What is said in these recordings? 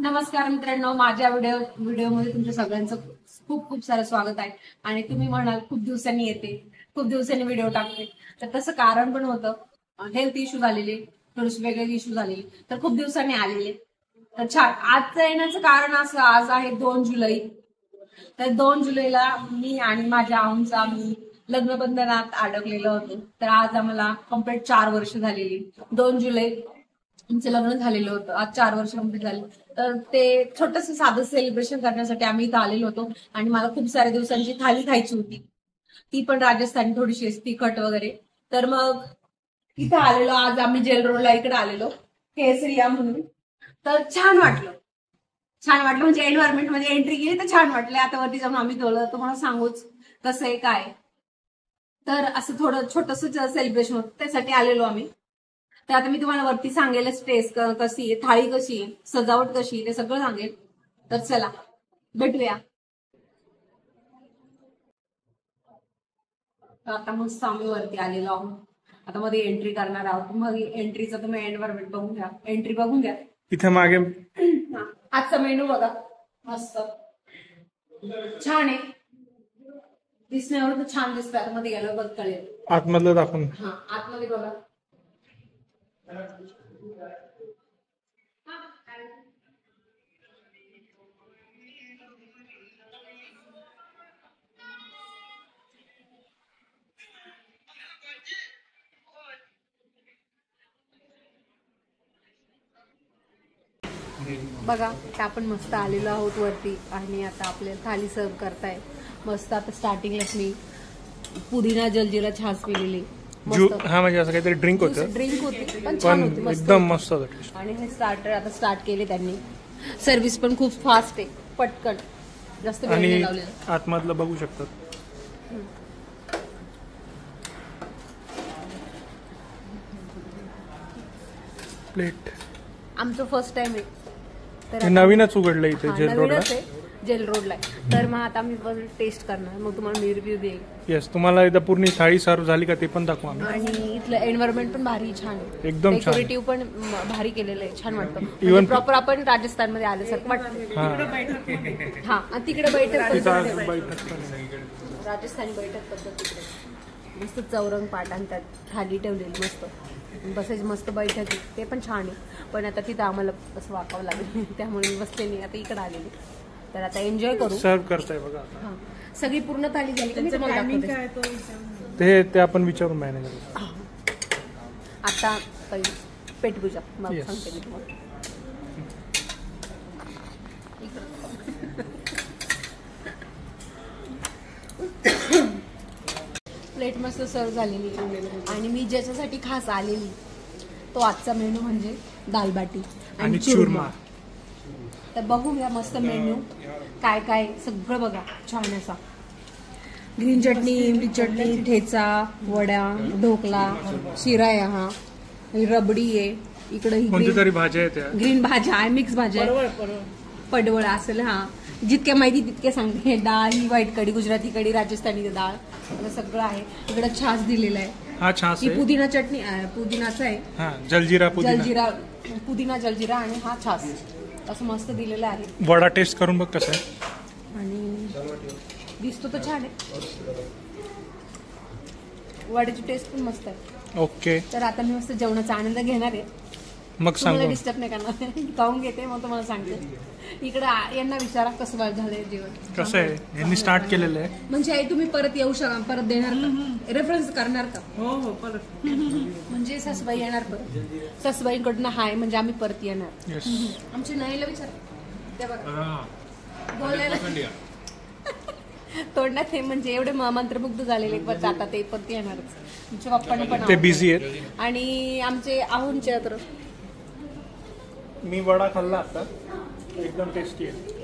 नमस्कार मित्रांनो, माझ्या व्हिडिओमध्ये तुमच्या सगळ्यांचं खूप खूप सारं स्वागत आहे. आणि तुम्ही म्हणाल खूप दिवसांनी येते, खूप दिवसांनी व्हिडिओ टाकते, तर तसं कारण पण होतं. हेल्थ इश्यू झालेले, थोडेसे वेगळे इश्यू झालेले, तर खूप दिवसांनी आलेले. तर छान, आजचं येण्याचं कारण असं, आज आहे 2 जुलै. तर 2 जुलैला मी आणि माझ्या आऊंचा आम्ही लग्नबंधनात अडकलेलो होतो. तर आज आम्हाला कम्प्लीट 4 वर्ष झालेली. 2 जुलै आमचं लग्न झालेलं होतं. आज 4 वर्ष कम्प्लीट झाले. तर ते छोटस साधं सेलिब्रेशन करण्यासाठी आम्ही इथं आलेलो होतो. आणि मला खूप साऱ्या दिवसांची थाली खायची होती, ती पण राजस्थानी, थोडीशी तिखट वगैरे. तर मग इथं आलेलो, आज आम्ही जेल रोडला इकडे आलेलो, केसरिया म्हणून. तर छान वाटलं, छान वाटलं म्हणजे एन्व्हायरमेंट मध्ये एंट्री केली तर छान वाटलं. आता वरती जाऊन आम्ही थोडं तुम्हाला सांगूच कसं आहे काय. तर असं थोडं छोटस सेलिब्रेशन होतं, त्यासाठी आलेलो आम्ही. तर आता मी तुम्हाला वरती सांगेल स्टेज कशी आहे, थाळी कशी आहे, सजावट कशी आहे, ते सगळं सांगेल. तर चला भेटूया. आता मस्त आम्ही वरती आलेलो आहोत. आता मध्ये एंट्री करणार आहोत. मग एंट्रीचं तुम्ही एन्व्हायरमेंट बघून घ्या, एंट्री बघून घ्या. इथे मागे आजचा मेनू बघा, मस्त छान आहे. दिसण्यावर तर छान दिसतं, आतमध्ये गेलं बघ कळेल. आतमधलं दाखवून. हा, आतमध्ये बघा. बघा, आता आपण मस्त आलेलो आहोत वरती आणि आता आपल्याला थाली सर्व करताय. मस्त आता स्टार्टिंगलाच मी पुदिना जलजिरा छास पिलेली. हा म्हणजे असं काहीतरी ड्रिंक होतं, ड्रिंक होती पण छान होती, मस्त एकदम मस्त होतं. आणि हे स्टार्टर आता स्टार्ट केले त्यांनी. सर्व्हिस पण खूप फास्ट आहे, पटकन, जास्त वेळ नाही लावलेला. आतमधलं बघू शकतात. प्लेट आमचं फर्स्ट टाइम आहे, तर नवीनच उघडलं इथे जेल रोडला. जेल रोडला. तर मग आता मी टेस्ट करणार, मग तुम्हाला मी रिव्ह्यू देईल. येस, तुम्हाला एकदा पूर्ण थाळी सर्व झाली का ते पण दाखवू आम्ही. आणि इथलं एन्व्हायरमेंट पण भारी, छान आहे, एकदम डेकोरेटिव्ह पण भारी केलेलं आहे, छान वाटतं. इव्हन प्रॉपर आपण राजस्थान मध्ये आल्यासारखं वाटतं. हा, आणि तिकडे बैठक राजस्थानी बैठक पद्धत तिकडे मस्त चौरंग पाट आणि त्यात थाली ठेवलेली, मस्त बसायची, मस्त बैठक आहे, ते पण छान आहे. पण आता तिथं आम्हाला असं वाकावं लागेल, त्यामुळे मी बसते नाही, आता इकडे आलेली. तर आता एन्जॉय करू. सर्व करताय बघा. सगळी पूर्ण थाली झाली ते आपण विचारू मॅनेजर. आता पहिली पेटपूजा, मग सांगते मी तुम्हाला. प्लेट मस्त सर्व झालेली आणि मी ज्याच्यासाठी खास आलेली तो आजचा मेनू म्हणजे दालबाटी आणि चुरमा. तर बघूया मस्त मेन्यू काय काय, सगळं बघा, छान असा. ग्रीन चटणी, इमली चटणी, ठेचा, वड्या, ढोकला, शिरा आहे, हा रबडी आहे, इकडे कोणती भाज्या आहेत, ग्रीन भाज्या आहे, मिक्स भाज्या, पडवळ असेल. हा, जितक्या माहिती तितके सांगते. डाळ ही व्हाईट कढी, गुजराती कढी, राजस्थानी डाळ, सगळं आहे. इकडे छास दिलेला आहे. हा छास ही पुदिना चटणी, पुदिनाचा आहे, जलजिरा पुदिना जलजिरा, आणि हा छास असं मस्त दिलेलं आहे. वडा टेस्ट करून बघ कसं आहे. आणि दिसतो तर छान आहे, वड्याची टेस्ट पण मस्त आहे. ओके, तर आता मी मस्त जेवणाचा आनंद घेणार आहे. मग सांगा, डिस्टर्ब नाही करणार, खाऊन घेते मग तुम्हाला सांगते. इकडे यांना विचारा कसं झालंय जेवण, कसं आहे. यांनी स्टार्ट केलेलं आहे म्हणजे आई तुम्ही परत येऊ शका, परत देणार का, रेफरन्स करणार का? हो परत. म्हणजे सासूबाई येणार परत, सासूबाईंकडनं हाय म्हणजे आम्ही परत येणार. आमच्या नाईला विचारा, ते बघा बोलायला तोंडात हे म्हणजे एवढे मंत्रमुग्ध झालेले, बस आता ते परत येणारच. आमच्या पप्पांना पण ते बिझी आहेत. आणि आमचे आहूंचे तर मी वडा खाल्ला आता, एकदम टेस्टी आहे.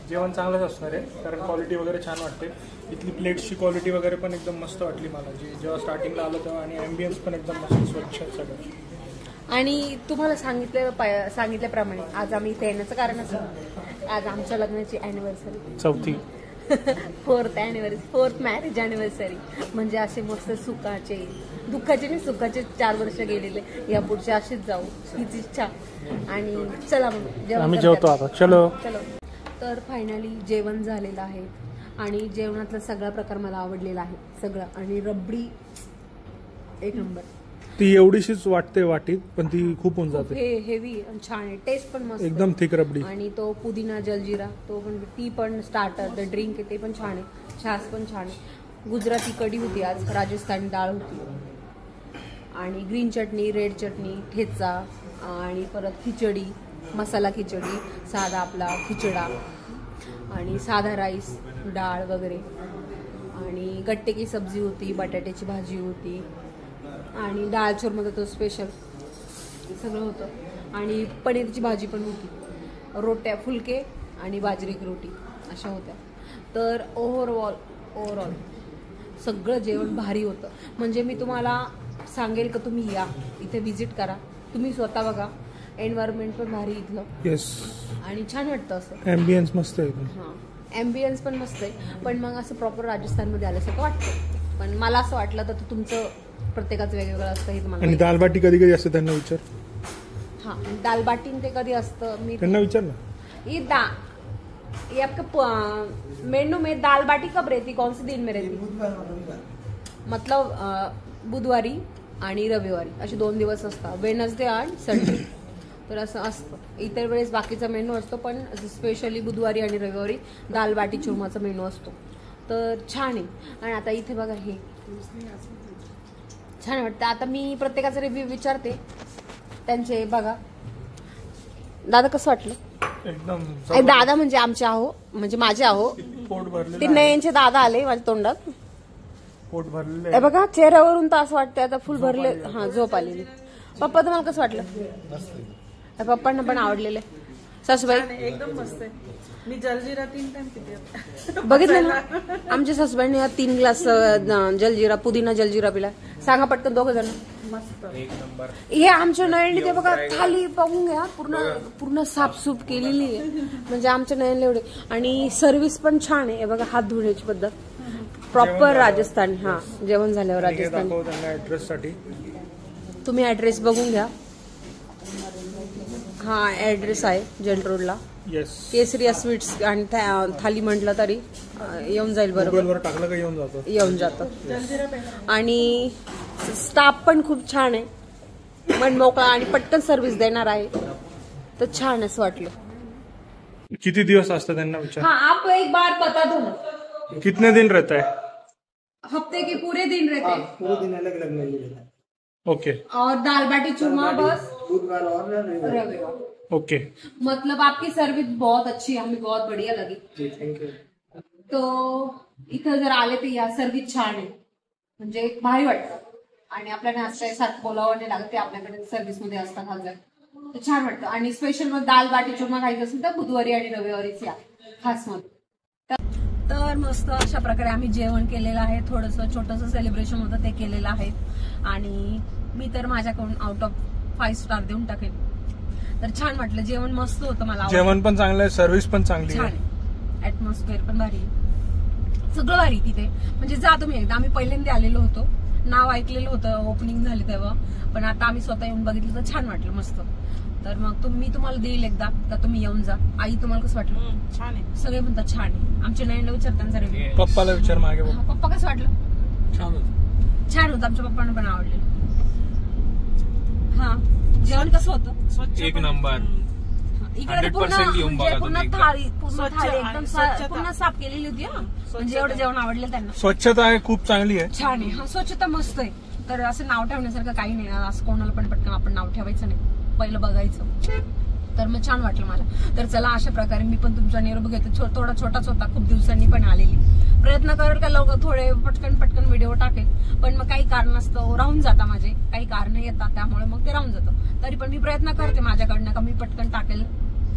जेवण चांगलंच असणार आहे, कारण क्वालिटी वगैरे छान वाटते. इथली प्लेट्सची क्वालिटी वगैरे पण एकदम मस्त वाटली मला, जेव्हा स्टार्टिंगला आलं तेव्हा. आणि ॲम्बियन्स पण एकदम मस्त, स्वच्छ सगळं. आणि तुम्हाला सांगितल्याप्रमाणे आज आम्ही इथे येण्याचं कारण असं, आज आमच्या लग्नाची अॅनिव्हर्सरी, चौथी फोर्थ मॅरेज अॅनिव्हर्सरी. म्हणजे असे मस्त सुखाचे दुःखाचे आणि सुखाचे 4 वर्ष गेलेले, या पुढचे अशीच जाऊ हीच इच्छा. आणि चला मग आम्ही जेवतो आता. चलो. तर फायनली जेवण झालेलं आहे आणि जेवणातला सगळा प्रकार मला आवडलेला आहे सगळं. आणि रबडी एक नंबर. ती एवढीशीच वाटते वाटीत, पण ती खूप होऊन जाते. हेवी आणि छान आहे, टेस्ट पण मस्त, एकदम थिक रबडी. आणि तो पुदिना जलजिरा तो पण, ती पण स्टार्टर द ड्रिंक ते पण छान आहे. छास पण छान आहे. गुजराती कढी होती आज, राजस्थानी डाळ होती, आणि ग्रीन चटणी, रेड चटणी, ठेचा, आणि परत खिचडी, मसाला खिचडी, साधा आपला खिचडा, आणि साधा राईस, डाळ वगैरे, आणि गट्टे की सब्जी होती, बटाट्याची भाजी होती, आणि डाळ चुरमा तो स्पेशल सगळं होतं, आणि पनीरची भाजी पण होती, रोट्या, फुलके आणि बाजरी की रोटी अशा होत्या. तर ओव्हरऑल सगळं जेवण भारी होतं. म्हणजे मी तुम्हाला सांगेल का तुम्ही या इथे व्हिजिट करा, तुम्ही स्वतः बघा. एन्व्हायरमेंट पण भारी इथलं. येस. आणि छान वाटतं असं. ॲम्बियन्स मस्त आहे. हां, ॲम्बियन्स पण मस्त आहे, पण मग असं प्रॉपर राजस्थानमध्ये आल्यासारखं वाटतं. पण मला असं वाटलं तर तुमचं प्रत्येकाचं वेगवेगळं असतं हे तुम्हाला. आणि दाल बाटी कधी कधी असते, त्यांना विचार. हां, दाल बाटी ते कधी असतं मी त्यांना विचार ना. ये आपका मेनू में दाल बाटी कब रहती, कौन से दिन में रहती? मतलब बुधवारी आणि रविवारी असे 2 दिवस असतात, वेनसडे आणि संडे. तर असं असतं. इतर वेळेस बाकीचा मेनू असतो, पण स्पेशली बुधवारी आणि रविवारी दाल बाटी चुरमाचा मेनू असतो. तर छान आहे. आणि आता इथे बघा, हे छान वाटतं. आता मी प्रत्येकाचा रिव्ह्यू विचारते त्यांचे. बघा दादा, कसं वाटलं? एकदम दादा म्हणजे आमचे आहो, म्हणजे माझे आहो, पोट भरलेलं. ते नयनचे दादा आले माझ्या तोंडात. पोट भरलेलं हे बघा चेहऱ्यावरून तर असं वाटतंय आता फुल भरले. हा, झोप आलेली. पप्पा तुम्हाला कसं वाटलं? पप्पांना पण आवडलेलं आहे. सासूबाई एकदम मस्त आहे. मी जलजिरा 3 टाइम पिते. बघितलं ना, आमच्या सासूबाईंनी 3 ग्लास जलजिरा, पुदिना जलजिरा पिला. सांगा पटकन 2 जण. मस्त एक नंबर. हे आमच्या नयनने ते बघा थाली बघून घ्या, पूर्ण साफसूफ केलेली आहे. म्हणजे आमच्या नयनला एवढे. आणि सर्व्हिस पण छान आहे. हे बघा, हात धुण्याची पद्धत प्रॉपर राजस्थानी. हा, जेवण झाल्यावर राजस्थानी. ऍड्रेस साठी तुम्ही ऍड्रेस बघून घ्या. हा ऍड्रेस आहे जेल रोडला. येस. केसरिया स्वीट्स आणि थाली म्हटलं तरी येऊन जाईल. बरोबर टाकलं का येऊन जातं. आणि स्टाफ पण खूप छान आहे, मन मोकळा आणि पटकन सर्व्हिस देणार आहे. तर छान असं वाटलं. किती दिवस असतं त्यांना विचार. हाँ, आप एक बार बता दो ना. कितने दिन रहता है? हफ्ते के पूरे दिन रहते हैं. पूरे दिन अलग अलग मेन्यू रहता है. ओके. और दाल बाटी चूरमा बस बुधवार और रविवार. ओके. मतलब आपकी सर्विस बहुत अच्छी है, हमें बहुत बढ़िया लगी. जी, थँक यू. तो इथं जर आले तर या, सर्विस छान आहे, म्हणजे भारी वाटतं. आणि आपल्याला नाश्त्यासारखं बोलावं नाही लागत, ते आपल्याकडे सर्व्हिस मध्ये असतात हजर. तर छान वाटतं. आणि स्पेशल मग दाल बाटी चूरमा खायचं असेल तर बुधवारी आणि रविवारीच या खास मध्ये. तर मस्त अशा प्रकारे आम्ही जेवण केलेलं आहे. थोडंसं छोटंसं सेलिब्रेशन होतं ते केलेलं आहे. आणि मी तर माझ्याकडून आउट ऑफ 5 स्टार देऊन टाकेन. तर छान वाटलं, जेवण मस्त होतं. मला जेवण पण चांगलं आहे, सर्व्हिस पण चांगली आहे, ऍटमॉस्फिअर पण भारी, सगळं भारी तिथे. म्हणजे जा तुम्ही एकदा. आम्ही पहिल्यांदा आलेलो होतो, नाव ऐकलेलं होतं, ओपनिंग झाली तेव्हा, पण आता आम्ही स्वतः येऊन बघितलं तर छान वाटलं मस्त. तर मग मी तुम्हाला देईल एकदा, तर तुम्ही येऊन जा. आई तुम्हाला कसं वाटलं? छान आहे. सगळे म्हणतात छान आहे. आमच्या नयनला विचार त्यांचा रिव्ह्यू. पप्पाला विचार मागे. पप्पा कसं वाटलं? छान होतं. छान होतं. आमच्या पप्पांना पण आवडलेलं. हा, जेवण कसं होतं? एक नंबर. इकडे पूर्ण थाळी एकदम पूर्ण साफ केलेली होती. म्हणजे एवढं जेवण आवडलं त्यांना. स्वच्छता आहे खूप चांगली आहे. छान आहे. हा, स्वच्छता मस्त आहे. तर असं नाव ठेवण्यासारखं काही नाही. असं कोणाला पण पटकन आपण नाव ठेवायचं नाही, पहिलं बघायचं. तर मग छान वाटलं मला. तर चला, अशा प्रकारे मी पण तुमचा निरोप घेते. थोडा छोटाच होता, खूप दिवसांनी पण आलेली. प्रयत्न करेल का लवकर थोडे पटकन व्हिडिओ टाकेल, पण मग काही कारणास्तव राहून जाता, माझे काही कारण येतात, त्यामुळे मग ते राहून जातं. तरी पण मी प्रयत्न करते माझ्याकडनं का मी पटकन टाकेल.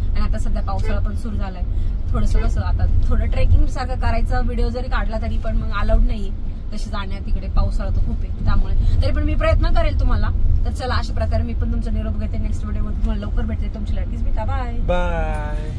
आणि आता सध्या पावसाळा पण सुरू झालाय. थोडंसं कसं आता थोडं ट्रेकिंग सारखं करायचं, व्हिडिओ जरी काढला तरी पण मग अलाउड नाही तशी जाण्यात. तिकडे पावसाळा तर खूप आहे, त्यामुळे तरी पण मी प्रयत्न करेल तुम्हाला. तर चला, अशा प्रकारे मी पण तुमचा निरोप घेते. नेक्स्ट व्हिडिओ मध्ये तुम्हाला लवकर भेटते. तुमची लडकीच मी. Bye bye.